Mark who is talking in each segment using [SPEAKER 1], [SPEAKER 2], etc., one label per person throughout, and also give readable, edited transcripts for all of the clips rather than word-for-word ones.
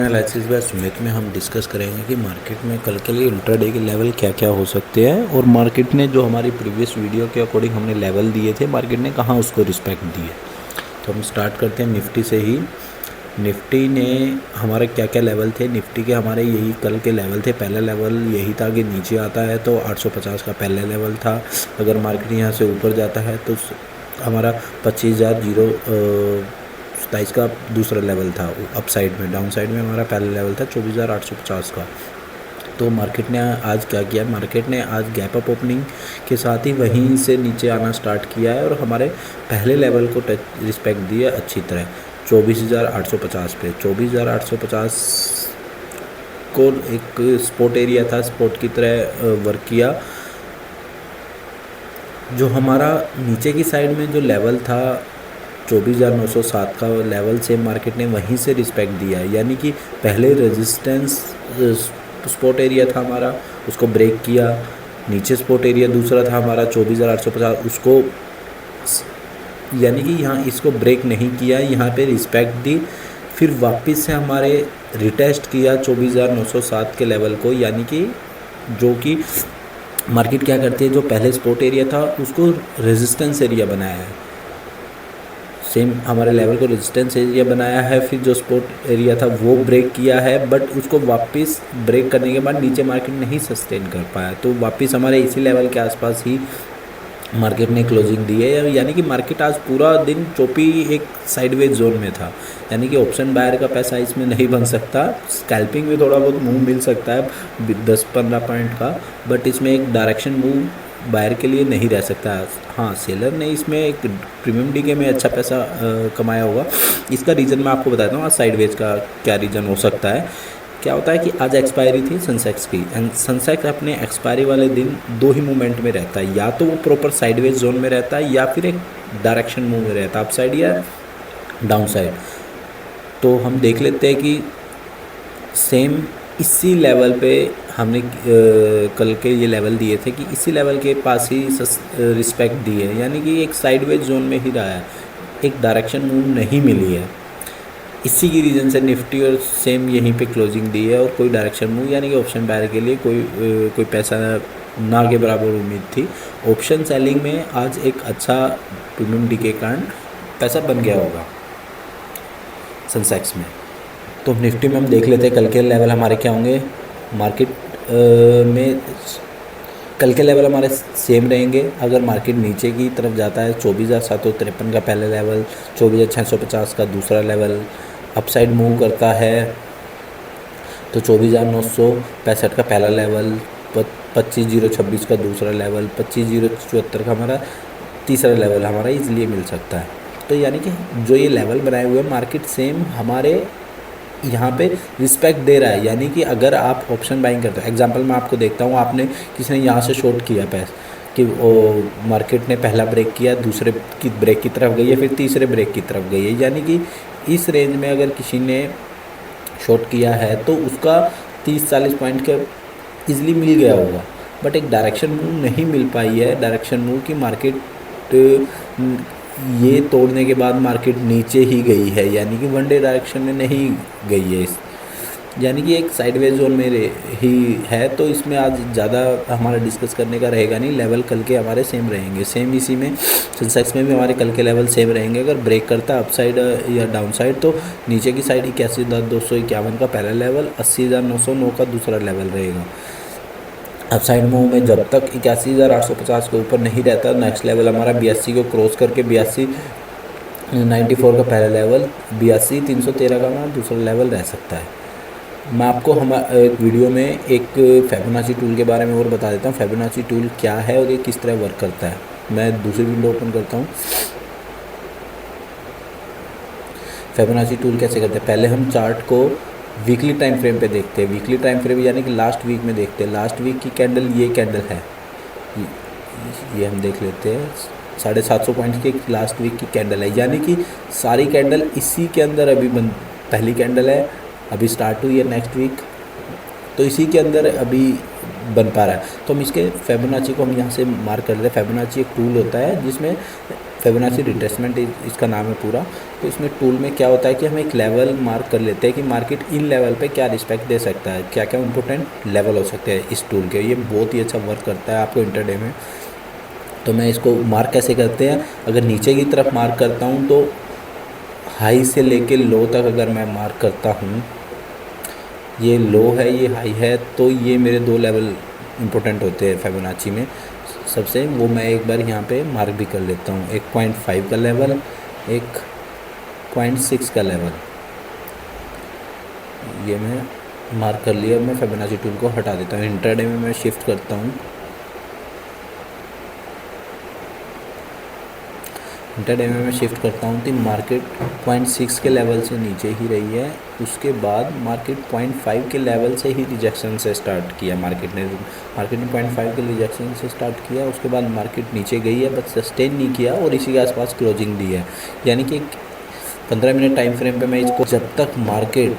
[SPEAKER 1] Analysis bye Sumit में हम discuss करेंगे कि मार्केट में कल के लिए इंट्राडे के लेवल क्या क्या हो सकते हैं और मार्केट ने जो हमारी प्रीवियस वीडियो के अकॉर्डिंग हमने लेवल दिए थे मार्केट ने कहाँ उसको रिस्पेक्ट दी है। तो हम स्टार्ट करते हैं निफ्टी से ही। निफ्टी ने हमारे क्या क्या लेवल थे। निफ्टी के हमारे यही कल के लेवल थे। पहला लेवल यही था कि नीचे आता है तो 850 का पहला लेवल था। अगर मार्केट यहाँ से ऊपर जाता है तो हमारा 25,027 का दूसरा लेवल था। अप साइड में, डाउन साइड में हमारा पहला लेवल था 24,850 का। तो मार्केट ने आज क्या किया, मार्केट ने आज गैप अप ओपनिंग के साथ ही वहीं से नीचे आना स्टार्ट किया है और हमारे पहले लेवल को टच रिस्पेक्ट दी है अच्छी तरह 24,850 पे। 24,850 को एक स्पॉट एरिया था, स्पॉट की तरह वर्क किया। जो हमारा नीचे की साइड में जो लेवल था 24,907 का लेवल से मार्केट ने वहीं से रिस्पेक्ट दिया है, यानी कि पहले रेजिस्टेंस स्पॉट एरिया था हमारा, उसको ब्रेक किया। नीचे स्पॉट एरिया दूसरा था हमारा 24,850, उसको यानी कि यहाँ इसको ब्रेक नहीं किया, यहाँ पे रिस्पेक्ट दी। फिर वापस से हमारे रिटेस्ट किया 24,907 के लेवल को, यानी कि जो कि मार्केट क्या करती है, जो पहले स्पॉट एरिया था उसको रेजिस्टेंस एरिया बनाया है। सेम हमारे लेवल को रेजिस्टेंस एरिया बनाया है। फिर जो स्पॉट एरिया था वो ब्रेक किया है, बट उसको वापस ब्रेक करने के बाद नीचे मार्केट नहीं सस्टेन कर पाया, तो वापस हमारे इसी लेवल के आसपास ही मार्केट ने क्लोजिंग दी है। यानी कि मार्केट आज पूरा दिन चौपी एक साइडवेज जोन में था, यानी कि ऑप्शन बायर का पैसा इसमें नहीं बन सकता। स्कैल्पिंग में थोड़ा बहुत मूव मिल सकता है 10-15 पॉइंट का, बट इसमें एक डायरेक्शन मूव बायर के लिए नहीं रह सकता। हाँ, सेलर ने इसमें एक प्रीमियम डीके में अच्छा पैसा कमाया होगा। इसका रीज़न मैं आपको बताता हूँ आज साइडवेज का क्या रीज़न हो सकता है। क्या होता है कि आज एक्सपायरी थी सेंसेक्स की, एंड सेंसेक्स अपने एक्सपायरी वाले दिन दो ही मूवमेंट में रहता है, या तो वो प्रॉपर साइडवेज जोन में रहता है या फिर एक डायरेक्शन मूव में रहता है, अप साइड या डाउन साइड। तो हम देख लेते हैं कि सेम इसी लेवल पे हमने कल के ये लेवल दिए थे कि इसी लेवल के पास ही रिस्पेक्ट दी है, यानी कि एक साइडवेज जोन में ही रहा है, एक डायरेक्शन मूव नहीं मिली है। इसी की रीज़न से निफ्टी और सेम यहीं पे क्लोजिंग दी है और कोई डायरेक्शन मूव, यानी कि ऑप्शन बायर के लिए कोई पैसा ना के बराबर उम्मीद थी। ऑप्शन सेलिंग में आज एक अच्छा प्रीमियम डी के कारण पैसा बन गया होगा सेंसेक्स में। तो निफ्टी में हम देख लेते हैं कल के लेवल हमारे क्या होंगे। मार्केट में कल के लेवल हमारे सेम रहेंगे। अगर मार्केट नीचे की तरफ जाता है 24,753 का पहला लेवल, 24,650 का दूसरा लेवल, अपसाइड मूव करता है तो 24,965 का पहला लेवल, 25,026 का दूसरा लेवल, 25,074 का हमारा तीसरा लेवल हमारा इसलिए मिल सकता है। तो यानी कि जो ये लेवल बनाए हुए हैं मार्केट सेम हमारे यहाँ पे रिस्पेक्ट दे रहा है। यानी कि अगर आप ऑप्शन बाइंग करते हो, एग्जांपल मैं आपको देखता हूँ, आपने किसी ने यहाँ से शॉर्ट किया पैसा कि वो मार्केट ने पहला ब्रेक किया, दूसरे की ब्रेक की तरफ गई है, फिर तीसरे ब्रेक की तरफ गई है, यानी कि इस रेंज में अगर किसी ने शॉर्ट किया है तो उसका 30-40 पॉइंट का ईजिली मिल गया होगा, बट एक डायरेक्शन मूव नहीं मिल पाई है। डायरेक्शन मूव की मार्केट ये तोड़ने के बाद मार्केट नीचे ही गई है, यानी कि वन डे डायरेक्शन में नहीं गई है, यानी कि एक साइडवेज जोन में ही है। तो इसमें आज ज़्यादा हमारा डिस्कस करने का रहेगा नहीं। लेवल कल के हमारे सेम रहेंगे, सेम इसी में सेंसेक्स में भी हमारे कल के लेवल सेम रहेंगे। अगर ब्रेक करता है अपसाइड या डाउन साइड तो नीचे की साइड 81,251 का पहला लेवल, 80,909 का दूसरा लेवल रहेगा। अब साइड मूव में जब तक 81,850 के ऊपर नहीं रहता, नेक्स्ट लेवल हमारा 82 को क्रॉस करके 82,94 का पहला लेवल, 82,313 का हमारा दूसरा लेवल रह सकता है। मैं आपको एक वीडियो में एक फिबोनाची टूल के बारे में और बता देता हूँ, फिबोनाची टूल क्या है और ये किस तरह वर्क करता है। मैं दूसरी विंडो ओपन करता हूँ। फिबोनाची टूल कैसे करते हैं, पहले हम चार्ट को वीकली टाइम फ्रेम पे देखते हैं। वीकली टाइम फ्रेम यानी कि लास्ट वीक में देखते हैं। लास्ट वीक की कैंडल ये कैंडल है, ये हम देख लेते हैं 750 पॉइंट की लास्ट वीक की कैंडल है, यानी कि सारी कैंडल इसी के अंदर अभी पहली कैंडल है, अभी स्टार्ट हुई है नेक्स्ट वीक, तो इसी के अंदर अभी बन पा रहा है। तो हम इसके फिबोनाची को हम यहाँ से मार्क कर लेते हैं। फिबोनाची एक टूल होता है जिसमें फिबोनाची रिट्रेसमेंट इसका नाम है पूरा। तो इसमें टूल में क्या होता है कि हम एक लेवल मार्क कर लेते हैं कि मार्केट इन लेवल पे क्या रिस्पेक्ट दे सकता है, क्या क्या इंपॉर्टेंट लेवल हो सकते हैं इस टूल के। ये बहुत ही अच्छा वर्क करता है आपको इंटरडे में। तो मैं इसको मार्क कैसे करते हैं, अगर नीचे की तरफ मार्क करता हूँ तो हाई से लेके लो तक अगर मैं मार्क करता हूँ, ये लो है ये हाई है, तो ये मेरे दो लेवल इंपॉर्टेंट होते हैं फिबोनाची में सबसे, वो मैं एक बार यहाँ पे मार्क भी कर लेता हूँ। एक 0.5 का लेवल, एक 0.6 का लेवल, ये मैं मार्क कर लिया। मैं फिबोनाची टूल को हटा देता हूँ। इंट्राडे में मैं शिफ्ट करता हूँ, इंट्राडे में मैं शिफ्ट करता हूँ तो मार्केट 0.6 के लेवल से नीचे ही रही है। उसके बाद मार्केट 0.5 के लेवल से ही रिजेक्शन से स्टार्ट किया मार्केट ने 0.5 के रिजेक्शन से स्टार्ट किया। उसके बाद मार्केट नीचे गई है बट सस्टेन नहीं किया और इसी के आसपास क्लोजिंग दी है। यानी कि 15 मिनट टाइम फ्रेम पे मैं इसको, जब तक मार्केट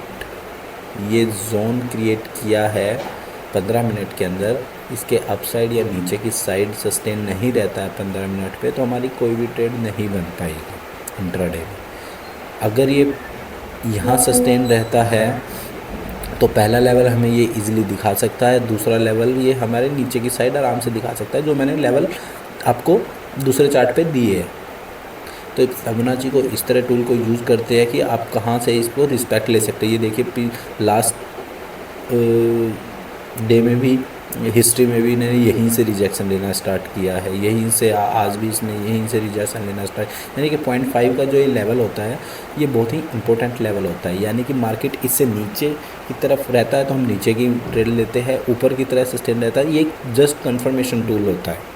[SPEAKER 1] ये जोन क्रिएट किया है 15 मिनट के अंदर, इसके अपसाइड या नीचे की साइड सस्टेन नहीं रहता है 15 मिनट पे, तो हमारी कोई भी ट्रेड नहीं बन पाएगी इंट्राडे में। अगर ये यहाँ सस्टेन रहता है तो पहला लेवल हमें ये इजीली दिखा सकता है, दूसरा लेवल ये हमारे नीचे की साइड आराम से दिखा सकता है, जो मैंने लेवल आपको दूसरे चार्ट पे दिए है। तो फिबोनाची को इस तरह टूल को यूज़ करते हैं कि आप कहाँ से इसको रिस्पेक्ट ले सकते हैं। ये देखिए लास्ट डे में भी, हिस्ट्री में भी इन्होंने यहीं से रिजेक्शन लेना स्टार्ट किया है, यहीं से आज भी इसने यहीं से रिजेक्शन लेना स्टार्ट। यानी कि 0.5 का जो ये लेवल होता है ये बहुत ही इंपॉर्टेंट लेवल होता है। यानी कि मार्केट इससे नीचे की तरफ रहता है तो हम नीचे की ट्रेड लेते हैं, ऊपर की तरफ सस्टेन रहता है। ये जस्ट कंफर्मेशन टूल होता है।